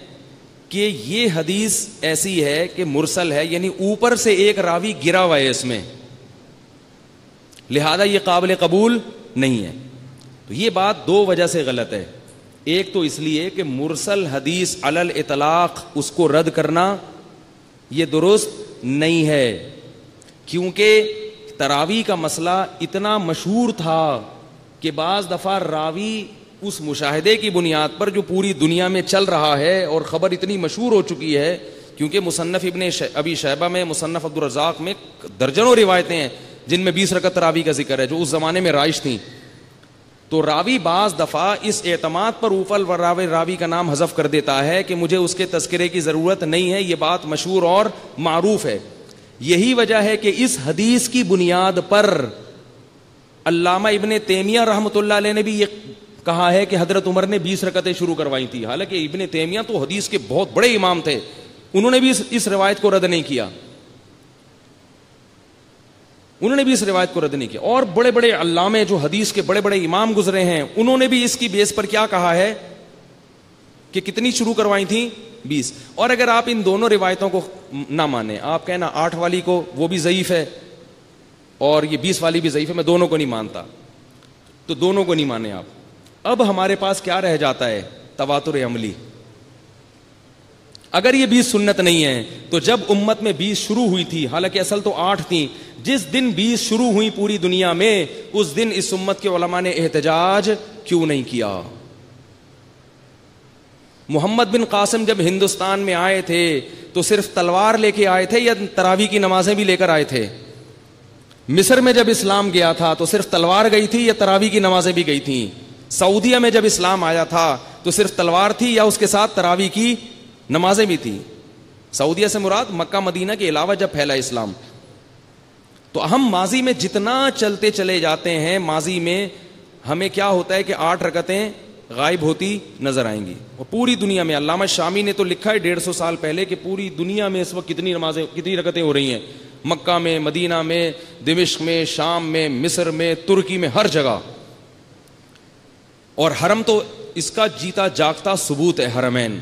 کہ یہ حدیث ایسی ہے کہ مرسل ہے, یعنی اوپر سے ایک راوی گرا ہوا ہے اس میں, لہذا یہ قابل قبول نہیں ہے. تو یہ بات 2 وجہ سے غلط ہے. ایک تو اس لیے کہ مرسل حدیث علی الاطلاق اس کو رد کرنا یہ درست نہیں ہے, کیونکہ تراویح کا مسئلہ اتنا مشہور تھا کہ بعض دفعہ راوی اس مشاہدے کی بنیاد پر جو پوری دنیا میں چل رہا ہے, اور خبر اتنی مشہور ہو چکی ہے, کیونکہ مصنف ابن ابی شیبہ میں, مصنف عبدالرزاق میں درجنوں روایتیں ہیں جن میں 20 رکعت تراویح کا ذکر ہے جو اس زمانے میں رائج تھیں. تو راوی بعض دفعہ اس اعتماد پر اوفل راوی کا نام حذف کر دیتا ہے کہ مجھے اس کے تذکرے کی ضرورت نہیں ہے, یہ بات مشہور اور معروف ہے. یہی وجہ ہے کہ اس حدیث کی بنیاد پر علامہ ابن تیمیہ رحمۃ اللہ علیہ نے بھی یہ کہا ہے کہ حضرت عمر نے 20 رکعتیں شروع کروائی تھی. حالانکہ ابن تیمیہ تو حدیث کے بہت بڑے امام تھے, انہوں نے بھی اس روایت کو رد نہیں کیا, انہوں نے بھی اس روایت کو رد نہیں کیا. اور بڑے بڑے علامے جو حدیث کے بڑے بڑے امام گزرے ہیں انہوں نے بھی اس کی بیس پر کیا کہا ہے کہ کتنی شروع کروائی تھیں؟ 20. اور اگر آپ ان دونوں روایتوں کو نہ مانیں, آپ کہنا 8 والی کو وہ بھی ضعیف ہے اور یہ 20 والی بھی ضعیف ہے, میں دونوں کو نہیں مانتا, تو دونوں کو نہیں مانے آپ. اب ہمارے پاس کیا رہ جاتا ہے؟ تواتر عملی. اگر یہ 20 سنت نہیں ہے تو جب امت میں 20 شروع ہوئی تھی, حالانکہ اصل تو 8 تھیں, جس دن 20 شروع ہوئی پوری دنیا میں اس دن اس امت کے علماء نے احتجاج کیوں نہیں کیا؟ محمد بن قاسم جب ہندوستان میں آئے تھے تو صرف تلوار لے کے آئے تھے یا تراویح کی نمازیں بھی لے کر آئے تھے؟ مصر میں جب اسلام گیا تھا تو صرف تلوار گئی تھی یا تراویح کی نمازیں بھی گئی تھیں؟ سعودیہ میں جب اسلام آیا تھا تو صرف تلوار تھی یا اس کے ساتھ تراویح کی نمازیں بھی تھیں؟ سعودیہ سے مراد مکہ مدینہ کے علاوہ جب پھیلا اسلام. تو ہم ماضی میں جتنا چلتے چلے جاتے ہیں، ماضی میں ہمیں کیا ہوتا ہے کہ 8 رکعتیں غائب ہوتی نظر آئیں گی. اور پوری دنیا میں علامہ شامی نے تو لکھا ہے 150 سال پہلے کہ پوری دنیا میں اس وقت کتنی رکعتیں ہو رہی ہیں، مکہ میں، مدینہ میں، دمشق میں، شام میں، مصر میں، ترکی میں، ہر جگہ. اور حرم تو اس کا جیتا جاگتا ثبوت ہے، حرمین.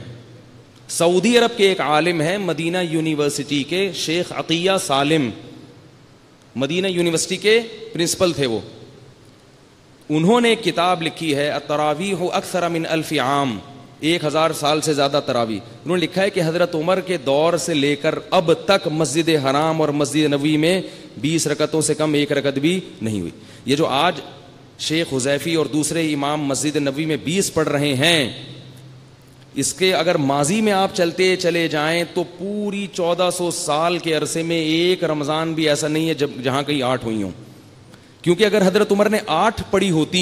سعودی عرب کے ایک عالم ہیں مدینہ یونیورسٹی کے، شیخ عطیہ سالم، مدینہ یونیورسٹی کے پرنسپل تھے وہ. انہوں نے ایک کتاب لکھی ہے التراویح اکثر من 1000 عام، 1000 سال سے زیادہ تراویح. انہوں نے لکھا ہے کہ حضرت عمر کے دور سے لے کر اب تک مسجد حرام اور مسجد نبوی میں 20 رکعتوں سے کم 1 رکعت بھی نہیں ہوئی. یہ جو آج شیخ حذیفی اور دوسرے امام مسجد نبوی میں 20 پڑھ رہے ہیں، اس کے اگر ماضی میں آپ چلتے چلے جائیں تو پوری 1400 سال کے عرصے میں ایک رمضان بھی ایسا نہیں ہے جہاں کہیں 8 ہوئی ہوں. کیونکہ اگر حضرت عمر نے 8 پڑھی ہوتی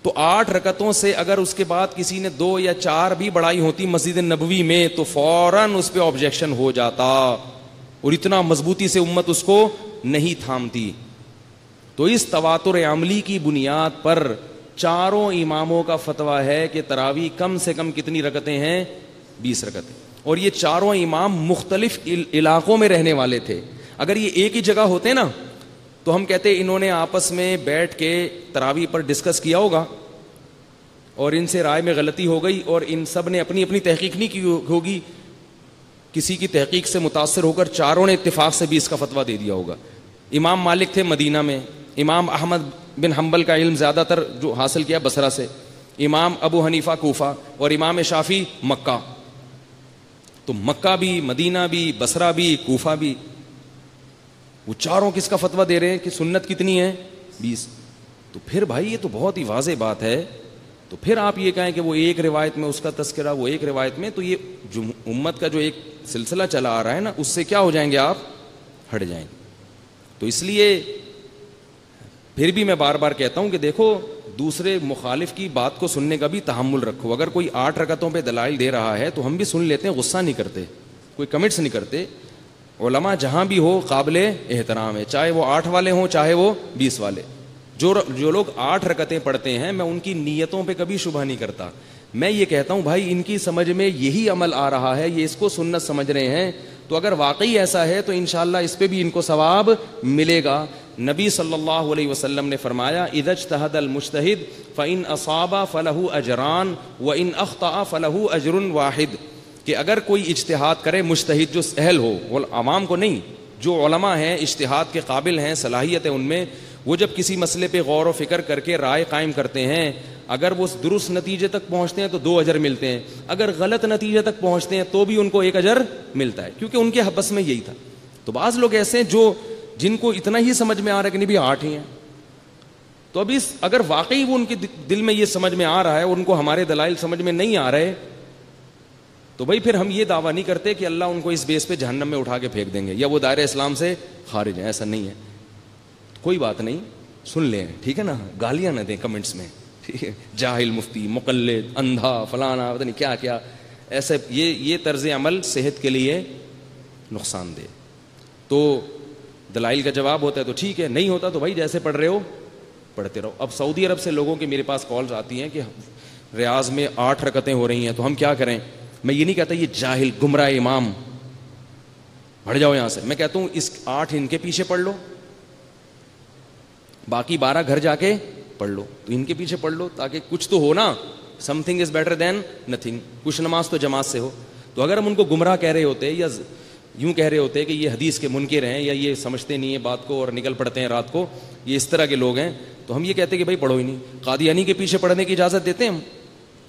تو 8 رکعتوں سے اگر اس کے بعد کسی نے 2 یا 4 بھی بڑھائی ہوتی مسجد نبوی میں تو فوراً اس پہ آبجیکشن ہو جاتا، اور اتنا مضبوطی سے امت اس کو نہیں تھامتی. تو اس تواتر عملی کی بنیاد پر چاروں اماموں کا فتویٰ ہے کہ تراویح کم سے کم کتنی رکعتیں ہیں؟ 20 رکعتیں. اور یہ چاروں امام مختلف علاقوں میں رہنے والے تھے. اگر یہ ایک ہی جگہ ہوتے نا تو ہم کہتے انہوں نے آپس میں بیٹھ کے تراویح پر ڈسکس کیا ہوگا اور ان سے رائے میں غلطی ہو گئی اور ان سب نے اپنی اپنی تحقیق نہیں کی ہوگی، کسی کی تحقیق سے متاثر ہو کر چاروں نے اتفاق سے بھی اس کا فتویٰ دے دیا ہوگا. امام مالک تھے مدینہ میں، امام احمد بن حنبل کا علم زیادہ تر جو حاصل کیا بصرہ سے، امام ابو حنیفہ کوفہ اور امام شافعی مکہ. تو مکہ بھی، مدینہ بھی، بصرہ بھی، کوفہ بھی، وہ چاروں کس کا فتویٰ دے رہے ہیں کہ سنت کتنی ہے؟ 20. تو پھر بھائی یہ تو بہت ہی واضح بات ہے. تو پھر آپ یہ کہیں کہ وہ ایک روایت میں اس کا تذکرہ، وہ ایک روایت میں، تو یہ جو امت کا جو ایک سلسلہ چلا آ رہا ہے نا اس سے کیا ہو جائیں گے آپ؟ ہٹ جائیں گے. تو اس لیے پھر بھی میں بار بار کہتا ہوں کہ دیکھو دوسرے مخالف کی بات کو سننے کا بھی تحمل رکھو. اگر کوئی 8 رکعتوں پہ دلائل دے رہا ہے تو ہم بھی سن لیتے ہیں، غصہ نہیں کرتے، کوئی کمنٹس نہیں کرتے. علماء جہاں بھی ہو قابل احترام ہے، چاہے وہ 8 والے ہوں چاہے وہ 20 والے. جو لوگ 8 رکعتیں پڑھتے ہیں میں ان کی نیتوں پہ کبھی شبہ نہیں کرتا. میں یہ کہتا ہوں بھائی ان کی سمجھ میں یہی عمل آ رہا ہے، یہ اس کو سنت سمجھ رہے ہیں، تو اگر واقعی ایسا ہے تو انشاءاللہ اس پہ بھی ان کو ثواب ملے گا. نبی صلی اللہ علیہ وسلم نے فرمایا اذا اجتہد المجتہد فإن اصاب فلہ اجران وإن اخطأ فلہ اجر واحد. کہ اگر کوئی اجتہاد کرے، مجتہد جو اہل ہو، عوام کو نہیں، جو علماء ہیں اجتہاد کے قابل ہیں، صلاحیت ہے ان میں، وہ جب کسی مسئلے پہ غور و فکر کر کے رائے قائم کرتے ہیں، اگر وہ درست نتیجے تک پہنچتے ہیں تو 2 اجر ملتے ہیں، اگر غلط نتیجے تک پہنچتے ہیں تو بھی ان کو 1 اجر ملتا ہے، کیونکہ ان کے بس میں یہی تھا. تو بعض لوگ ایسے ہیں جن کو اتنا ہی سمجھ میں آ رہا ہے کہ نہیں بھی 8 ہی ہیں. تو اب اگر واقعی وہ ان کے دل میں یہ سمجھ میں آ رہا ہے اور ان کو ہمارے دلائل سمجھ میں نہیں آ رہے تو بھائی پھر ہم یہ دعویٰ نہیں کرتے کہ اللہ ان کو اس بیس پہ جہنم میں اٹھا کے پھینک دیں گے یا وہ دائرہ اسلام سے خارج ہیں. ایسا نہیں ہے. کوئی بات نہیں، سن لیں، ٹھیک ہے نا، گالیاں نہ دیں کمنٹس میں، ٹھیک ہے، جاہل، مفتی، مقلد، اندھا، فلانا، پتہ نہیں کیا کیا. ایسے یہ طرز عمل صحت کے لیے نقصان دہ. تو دلائل کا جواب ہوتا ہے تو ٹھیک ہے، نہیں ہوتا تو بھائی جیسے پڑھ رہے ہو پڑھتے رہو. اب سعودی عرب سے لوگوں کے میرے پاس کالز آتی ہیں کہ ریاض میں 8 رکعتیں ہو رہی ہیں تو ہم کیا کریں. میں یہ نہیں کہتا یہ جاہل گمراہ امام ہٹ جاؤ یہاں سے. میں کہتا ہوں اس 8 ان کے پیچھے پڑھ لو، باقی 12 گھر جا کے پڑھ لو. تو ان کے پیچھے پڑھ لو تاکہ کچھ تو ہو نا. Some thing is better than nothing. کچھ نماز تو جماعت سے ہو. تو اگر ہم ان کو گمراہ کہہ رہے ہوتے یا یوں کہہ رہے ہوتے کہ یہ حدیث کے منکر ہیں یا یہ سمجھتے نہیں ہیں بات کو اور نکل پڑتے ہیں رات کو، یہ اس طرح کے لوگ ہیں، تو ہم یہ کہتے ہیں کہ بھائی پڑھو ہی نہیں. قادیانی کے پیچھے پڑھنے کی اجازت دیتے ہیں ہم؟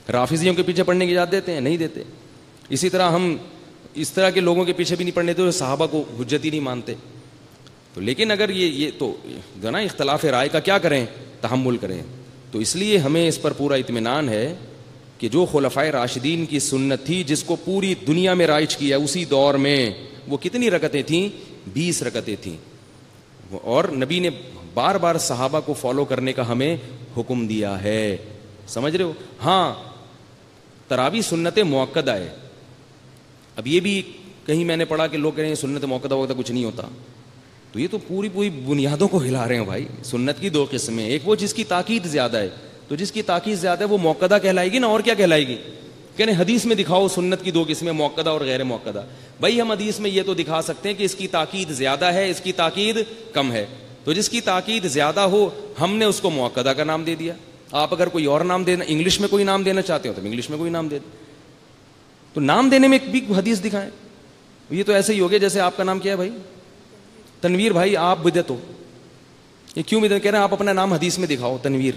رافضیوں کے پیچھے پڑھنے کی اجازت دیتے ہیں؟ نہیں دیتے. اسی طرح ہم اس طرح کے لوگوں کے پیچھے بھی نہیں پڑھنے دیتے، صحابہ کو حجت ہی نہیں مانتے. تو لیکن اگر یہ تو نا اختلاف رائے کا کیا کریں، تحمل کریں. تو اس لیے ہمیں اس پر پورا اطمینان ہے کہ جو خلفائے راشدین کی سنت تھی جس کو پوری دنیا میں رائج کیا اسی دور میں، وہ کتنی رکعتیں تھیں؟ 20 رکعتیں تھیں. اور نبی نے بار بار صحابہ کو فالو کرنے کا ہمیں حکم دیا ہے. سمجھ رہے ہو؟ ہاں تراویح سنت مؤکدہ ہے. اب یہ بھی کہیں میں نے پڑھا کہ لوگ کہہ رہے ہیں سنت مؤکدہ وقت کچھ نہیں ہوتا, تو یہ تو پوری بنیادوں کو ہلا رہے ہیں بھائی. سنت کی دو قسمیں, ایک وہ جس کی تاکید زیادہ ہے, تو جس کی تاکید زیادہ ہے وہ مؤکدہ کہلائے گی نا, اور کیا کہلائے گی؟ کہنے حدیث میں دکھاؤ سنت کی دو قسمیں, مؤکدہ اور غیر مؤکدہ. بھائی ہم حدیث میں یہ تو دکھا سکتے ہیں کہ اس کی تاکید زیادہ ہے, اس کی تاکید کم ہے. تو جس کی تاکید زیادہ ہو ہم نے اس کو مؤکدہ کا نام دے دیا. آپ اگر کوئی اور نام دینا, انگلش میں کوئی نام دینا چاہتے ہو تو انگلش میں کوئی نام دے دیں. تو نام دینے میں بھی حدیث دکھائیں. یہ تو ایسے ہی ہو گیا جیسے آپ کا نام کیا ہے بھائی؟ تنویر. بھائی آپ بدعت ہو, یہ کیوں بدعت کہہ رہے ہیں؟ آپ اپنا نام حدیث میں دکھاؤ تنویر.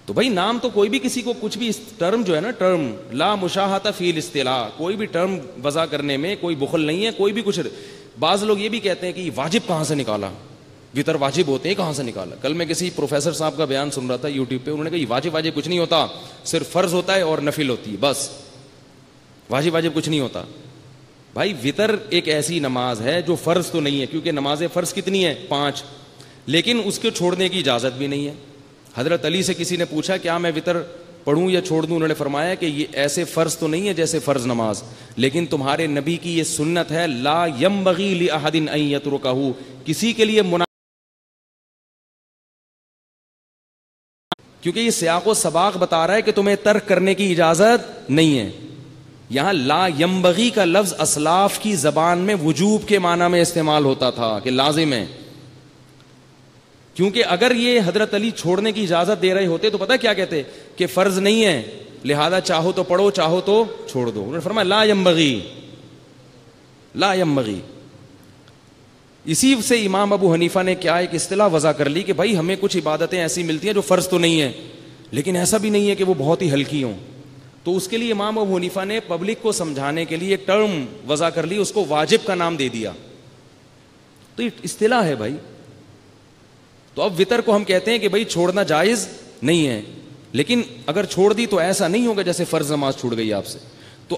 تو بھائی نام تو کوئی بھی کسی کو کچھ بھی, ٹرم جو ہے نا, ٹرم لا مشاہتہ فی الاصطلاح, کوئی بھی ٹرم وضع کرنے میں کوئی بخل نہیں ہے, کوئی بھی کچھ. بعض لوگ یہ بھی کہتے ہیں کہ یہ واجب کہاں سے نکالا, وطر واجب ہوتے ہیں کہاں سے نکالا. کل میں کسی پروفیسر صاحب کا بیان سن رہا تھا یوٹیوب پہ, انہوں نے کہا یہ واجب کچھ نہیں ہوتا, صرف فرض ہوتا ہے اور نفل ہوتی ہے, بس واجب کچھ نہیں ہوتا. بھائی وطر ایک ایسی نماز ہے جو فرض تو نہیں ہے, کیونکہ نماز فرض کتنی ہے؟ 5, لیکن اس کے چھوڑنے کی اجازت بھی نہیں ہے. حضرت علی سے کسی نے پوچھا کیا میں وطر پڑھوں یا چھوڑ دوں؟ انہوں نے فرمایا کہ یہ ایسے فرض تو نہیں ہے جیسے فرض نماز, لیکن تمہارے نبی کی یہ سنت ہے, لا ينبغی لأحد ان یترکہ, کسی کے لیے کیونکہ یہ سیاق و سباق بتا رہا ہے کہ تمہیں ترک کرنے کی اجازت نہیں ہے. یہاں لا ينبغی کا لفظ اسلاف کی زبان میں وجوب کے معنی میں استعمال ہوتا تھا کہ لازم ہے, کیونکہ اگر یہ حضرت علی چھوڑنے کی اجازت دے رہے ہوتے تو پتہ کیا کہتے کہ فرض نہیں ہے, لہذا چاہو تو پڑھو چاہو تو چھوڑ دو. انہوں نے فرمایا لا ينبغی, لا ينبغی. اسی سے امام ابو حنیفہ نے کیا ایک اصطلاح وضع کر لی کہ بھائی ہمیں کچھ عبادتیں ایسی ملتی ہیں جو فرض تو نہیں ہے, لیکن ایسا بھی نہیں ہے کہ وہ بہت ہی ہلکی ہوں. تو اس کے لیے امام ابو حنیفہ نے پبلک کو سمجھانے کے لیے ایک ٹرم وضع کر لی, اس کو واجب کا نام دے دیا. تو یہ اصطلاح ہے بھائی. تو اب وطر کو ہم کہتے ہیں کہ بھائی چھوڑنا جائز نہیں ہے, لیکن اگر چھوڑ دی تو ایسا نہیں ہوگا جیسے فرض نماز چھوڑ گئی آپ سے. تو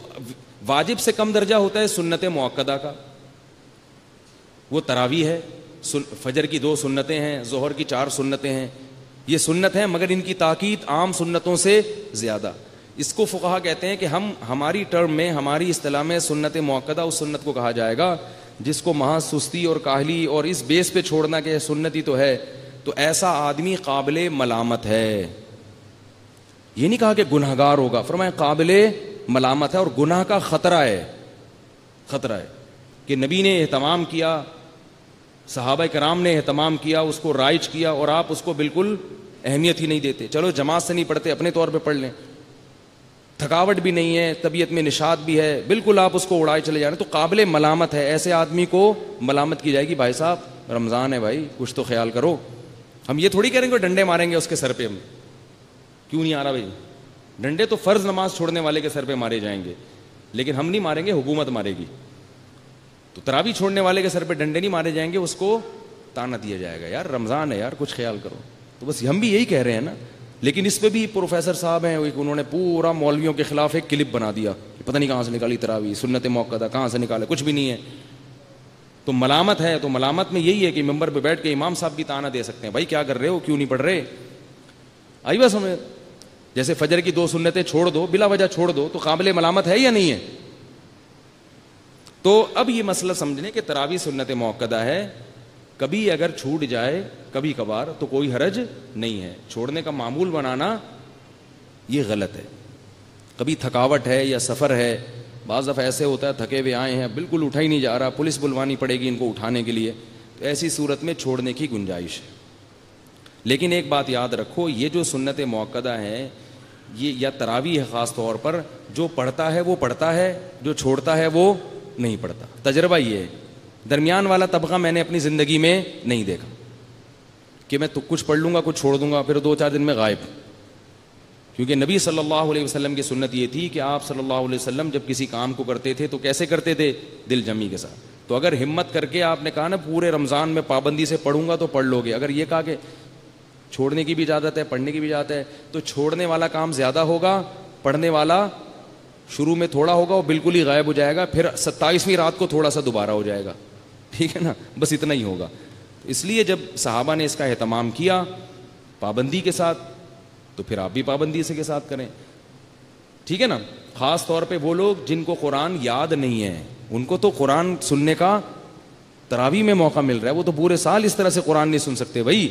واجب سے کم درجہ ہوتا ہے سنت مؤکدہ کا, وہ تراویح ہے. فجر کی 2 سنتیں ہیں, ظہر کی 4 سنتیں ہیں, یہ سنت ہیں مگر ان کی تاکید عام سنتوں سے زیادہ. اس کو فقہا کہتے ہیں کہ ہماری ٹرم میں, ہماری اصطلاح میں سنت مؤکدہ اس سنت کو کہا جائے گا جس کو محض سستی اور کاہلی اور اس بیس پہ چھوڑنا کہ سنت ہی تو ہے, تو ایسا آدمی قابل ملامت ہے. یہ نہیں کہا کہ گنہگار ہوگا, فرمایا قابل ملامت ہے اور گناہ کا خطرہ ہے. خطرہ ہے کہ نبی نے اہتمام کیا, صحابہ کرام نے اہتمام کیا, اس کو رائج کیا, اور آپ اس کو بالکل اہمیت ہی نہیں دیتے. چلو جماعت سے نہیں پڑھتے, اپنے طور پہ پڑھ لیں, تھکاوٹ بھی نہیں ہے, طبیعت میں نشاط بھی ہے, بالکل آپ اس کو اڑائے چلے جا رہے ہیں, تو قابل ملامت ہے. ایسے آدمی کو ملامت کی جائے گی, بھائی صاحب رمضان ہے بھائی, کچھ تو خیال کرو. ہم یہ تھوڑی کریں گے ڈنڈے ماریں گے اس کے سر پہ, ہم کیوں نہیں آ رہا بھائی؟ ڈنڈے تو فرض نماز چھوڑنے والے کے سر پہ مارے جائیں گے, لیکن ہم نہیں ماریں گے, حکومت مارے گی. تو تراویح چھوڑنے والے کے سر پہ ڈنڈے نہیں مارے جائیں گے, اس کو تانا دیا جائے گا, یار رمضان ہے یار کچھ خیال کرو. تو بس ہم بھی یہی کہہ رہے ہیں نا. لیکن اس پہ بھی پروفیسر صاحب ہیں, انہوں نے پورا مولویوں کے خلاف ایک کلپ بنا دیا, پتہ نہیں کہاں سے نکالی تراویح, سنت مؤکدہ کہاں سے نکالے, کچھ بھی نہیں ہے. تو ملامت ہے, تو ملامت میں یہی ہے کہ ممبر پہ بیٹھ کے امام صاحب بھی تانا دے سکتے ہیں, بھائی کیا کر رہے ہو, کیوں نہیں پڑھ رہے. آئی بس ہمیں, جیسے فجر کی 2 سنتیں چھوڑ دو, بلا وجہ چھوڑ دو, تو قابل ملامت ہے یا نہیں ہے. تو اب یہ مسئلہ سمجھنے کہ تراویح سنت مؤکدہ ہے, کبھی اگر چھوٹ جائے کبھی کبھار تو کوئی حرج نہیں ہے. چھوڑنے کا معمول بنانا یہ غلط ہے. کبھی تھکاوٹ ہے یا سفر ہے, بعض دفعہ ایسے ہوتا ہے تھکے ہوئے آئے ہیں, بالکل اٹھا ہی نہیں جا رہا, پولیس بلوانی پڑے گی ان کو اٹھانے کے لیے, تو ایسی صورت میں چھوڑنے کی گنجائش ہے. لیکن ایک بات یاد رکھو, یہ جو سنت مؤکدہ ہیں یہ یا تراویح ہے خاص طور پر, جو پڑھتا ہے وہ پڑھتا ہے, جو چھوڑتا ہے وہ نہیں پڑھتا. تجربہ یہ ہے, درمیان والا طبقہ میں نے اپنی زندگی میں نہیں دیکھا کہ میں تو کچھ پڑھ لوں گا کچھ چھوڑ دوں گا پھر 2-4 دن میں غائب. کیونکہ نبی صلی اللہ علیہ وسلم کی سنت یہ تھی کہ آپ صلی اللہ علیہ وسلم جب کسی کام کو کرتے تھے تو کیسے کرتے تھے, دل جمی کے ساتھ. تو اگر ہمت کر کے آپ نے کہا نا پورے رمضان میں پابندی سے پڑھوں گا تو پڑھ لو گے, اگر یہ کہا کہ چھوڑنے کی بھی اجازت ہے پڑھنے کی بھی اجازت ہے, تو چھوڑنے والا کام زیادہ ہوگا, پڑھنے والا شروع میں تھوڑا ہوگا, وہ بالکل ہی غائب ہو جائے گا, پھر 27ویں رات کو تھوڑا سا دوبارہ ہو جائے گا, ٹھیک ہے نا, بس اتنا ہی ہوگا. اس لیے جب صحابہ نے اس کا اہتمام کیا پابندی کے ساتھ تو پھر آپ بھی پابندی سے کے ساتھ کریں. ٹھیک ہے نا. خاص طور پہ وہ لوگ جن کو قرآن یاد نہیں ہے, ان کو تو قرآن سننے کا تراویح میں موقع مل رہا ہے, وہ تو پورے سال اس طرح سے قرآن نہیں سن سکتے بھائی,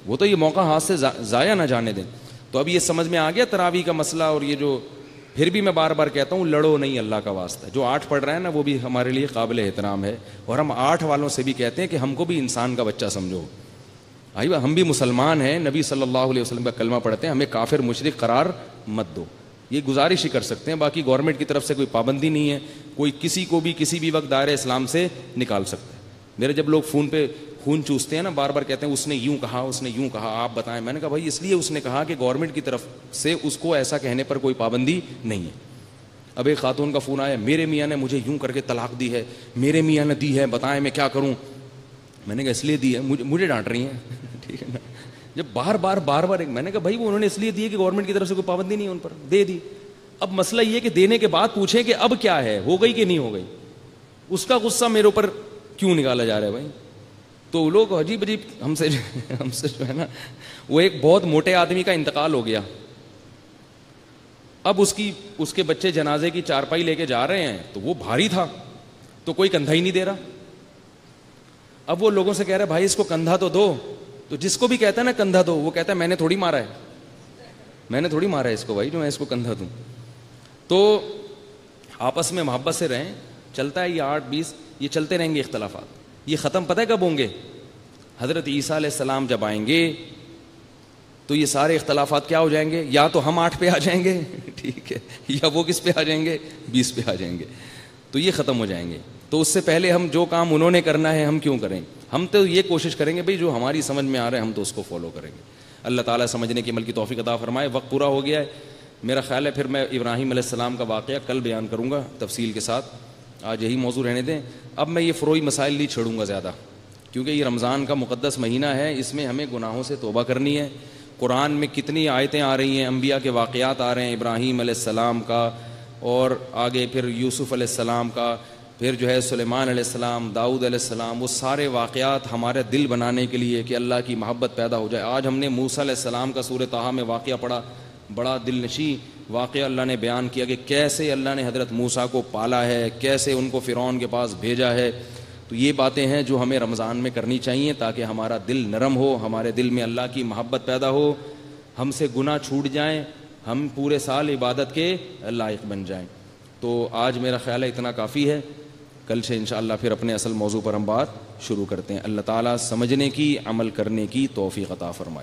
وہ تو یہ موقع ہاتھ سے ضائع نہ جانے دیں. تو اب یہ سمجھ میں آ گیا تراویح کا مسئلہ. اور یہ جو پھر بھی میں بار بار کہتا ہوں, لڑو نہیں اللہ کا واسطہ. جو 8 پڑھ رہا ہے نا وہ بھی ہمارے لیے قابل احترام ہے, اور ہم 8 والوں سے بھی کہتے ہیں کہ ہم کو بھی انسان کا بچہ سمجھو. آئیے ہم بھی مسلمان ہیں, نبی صلی اللہ علیہ وسلم کا کلمہ پڑھتے ہیں, ہمیں کافر مشرک قرار مت دو. یہ گزارش ہی کر سکتے ہیں, باقی گورنمنٹ کی طرف سے کوئی پابندی نہیں ہے, کوئی کسی کو بھی کسی بھی وقت دائرہ اسلام سے نکال سکتا ہے. میرے جب لوگ فون پہ خون چوستے ہیں نا, بار بار کہتے ہیں اس نے یوں کہا, اس نے یوں کہا, آپ بتائیں. میں نے کہا بھائی اس لیے اس نے کہا کہ گورنمنٹ کی طرف سے اس کو ایسا کہنے پر کوئی پابندی نہیں ہے. اب ایک خاتون کا فون آیا, میرے میاں نے مجھے یوں کر کے طلاق دی ہے, میرے میاں نے دی ہے, بتائیں میں کیا کروں. میں نے کہا اس لیے دی ہے, مجھے ڈانٹ رہی ہیں. ٹھیک ہے نا. جب بار بار میں نے کہا بھائی وہ انہوں نے اس لیے دی ہے کہ گورنمنٹ کی طرف سے کوئی پابندی نہیں ہے ان پر, دے دی. اب مسئلہ یہ کہ دینے کے بعد پوچھیں کہ اب کیا ہے, ہو گئی کہ نہیں ہو گئی. اس کا غصہ میرے اوپر کیوں نکالا جا رہا ہے بھائی. تو لوگ عجیب ہم سے جو ہے نا, وہ ایک بہت موٹے آدمی کا انتقال ہو گیا. اب اس کے بچے جنازے کی چارپائی لے کے جا رہے ہیں, تو وہ بھاری تھا تو کوئی کندھا ہی نہیں دے رہا. اب وہ لوگوں سے کہہ رہا ہے بھائی اس کو کندھا تو دو. تو جس کو بھی کہتا ہے نا کندھا دو, وہ کہتا ہے میں نے تھوڑی مارا ہے, میں نے تھوڑی مارا ہے اس کو بھائی جو میں اس کو کندھا دوں. تو آپس میں محبت سے رہیں. چلتا ہے یہ 8-20 یہ چلتے رہیں گے اختلافات. یہ ختم پتہ ہے کب ہوں گے؟ حضرت عیسیٰ علیہ السلام جب آئیں گے تو یہ سارے اختلافات کیا ہو جائیں گے, یا تو ہم 8 پہ آ جائیں گے, ٹھیک ہے, یا وہ کس پہ آ جائیں گے, 20 پہ آ جائیں گے. تو یہ ختم ہو جائیں گے. تو اس سے پہلے ہم جو کام انہوں نے کرنا ہے ہم کیوں کریں. ہم تو یہ کوشش کریں گے بھئی جو ہماری سمجھ میں آ رہا ہے ہم تو اس کو فالو کریں گے. اللہ تعالیٰ سمجھنے کی عمل کی توفیق عطا فرمائے. وقت پورا ہو گیا ہے میرا خیال ہے. پھر میں ابراہیم علیہ السلام کا واقعہ کل بیان کروں گا تفصیل کے ساتھ, آج یہی موضوع رہنے دیں. اب میں یہ فروعی مسائل نہیں چھیڑوں گا زیادہ, کیونکہ یہ رمضان کا مقدس مہینہ ہے, اس میں ہمیں گناہوں سے توبہ کرنی ہے. قرآن میں کتنی آیتیں آ رہی ہیں, انبیاء کے واقعات آ رہے ہیں, ابراہیم علیہ السلام کا, اور آگے پھر یوسف علیہ السلام کا, پھر جو ہے سلیمان علیہ السلام, داؤد علیہ السلام. وہ سارے واقعات ہمارے دل بنانے کے لیے کہ اللہ کی محبت پیدا ہو جائے. آج ہم نے موسیٰ علیہ السلام کا سورہ طٰہٰ میں واقعہ پڑھا, بڑا دل نشیں واقعہ اللہ نے بیان کیا کہ کیسے اللہ نے حضرت موسیٰ کو پالا ہے, کیسے ان کو فرعون کے پاس بھیجا ہے. تو یہ باتیں ہیں جو ہمیں رمضان میں کرنی چاہیے تاکہ ہمارا دل نرم ہو, ہمارے دل میں اللہ کی محبت پیدا ہو, ہم سے گناہ چھوٹ جائیں, ہم پورے سال عبادت کے لائق بن جائیں. تو آج میرا خیال ہے اتنا کافی ہے. کل سے انشاءاللہ پھر اپنے اصل موضوع پر ہم بات شروع کرتے ہیں. اللہ تعالیٰ سمجھنے کی, عمل کرنے کی توفیق عطا فرمائے.